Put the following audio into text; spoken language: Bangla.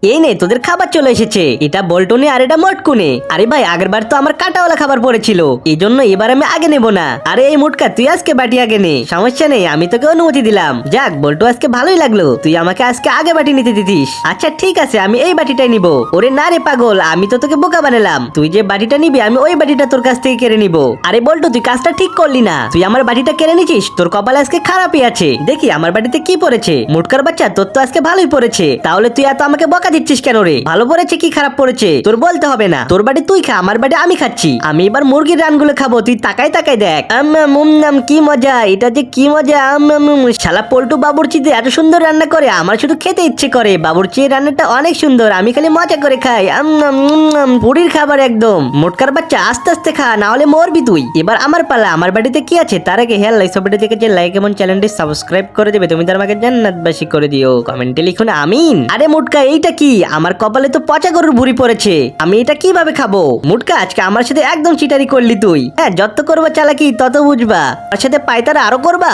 এই নে তোদের খাবার চলে এসেছে। এটা বল্টনে আর এটা মটকুনে। আরে ভাই আগের বার তো আমার কাটাওয়ালা খাবার পড়েছিল, এই জন্য এবার আমি আগে নেব না। আরে এই মুটকা তুই আজকে বাটি আগে নে, সমস্যা নেই, আমি তোকে অনুমতি দিলাম। যাক বল্টু আজকে ভালোই লাগলো, তুই আমাকে আজকে আগে বাটি নিতে দিতিস। আচ্ছা ঠিক আছে, আমি এই বাটিটাই নিব। ওরে না রে পাগল, আমি তো তোকে বোকা বানালাম। তুই যে বাটিটা নিবি আমি ওই বাটিটা তোর কাছ থেকে কেড়ে নিব। আরে বল্টু তুই কাজটা ঠিক করলি না, তুই আমার বাটিটা কেড়ে নিছিস। তোর কপালে আজকে খারাপই আছে। দেখি আমার বাটিতে কি পড়েছে। মুটকার বাচ্চা তোর তো আজকে ভালোই পড়েছে, তাহলে তুই এত আমাকে বকা দিচ্ছিস কেন রে? ভালো পড়েছে কি খারাপ পড়েছে তোর বলতে হবে না। তোর বাড়ি তুই খা, আমার বাড়ি আমি খাচ্ছি। আমি এবার মুরগির রানগুলো খাবো, তুই তাকাই তাকাই দেখ। নাম কি মজা, এটা যে কি মজা। শালা পল্টু বাবুর্চিতে এত সুন্দর রান্না করে, আমার শুধু খেতে ইচ্ছে করে। বাবুর্চির রান্নাটা অনেক সুন্দর, আমি খালি মজা করে খাই। পুরীর খাবার একদম। মোটকার বাচ্চা আস্তে আস্তে খা, না হলে মরবি তুই। এবার আমার পালা, আমার বাড়িতে কি আছে তার আগে হেয়ার লাইক ছবিটা থেকে যে লাইক এবং চ্যানেলটি সাবস্ক্রাইব করে দেবে। তুমি তার আমাকে জান্নাতবাসী করে দিও, কমেন্টে লিখুন আমিন। আরে মোটকা এইটা কি? আমার কপালে তো পচা গরুর ভুঁড়ি পড়েছে, আমি এটা কিভাবে খাবো? মুটকা আজকে আমার সাথে একদম চিটারি করলি তুই। হ্যাঁ যত করবা চালাকি তত বুঝবা, তার সাথে পায়তারা আরো করবা।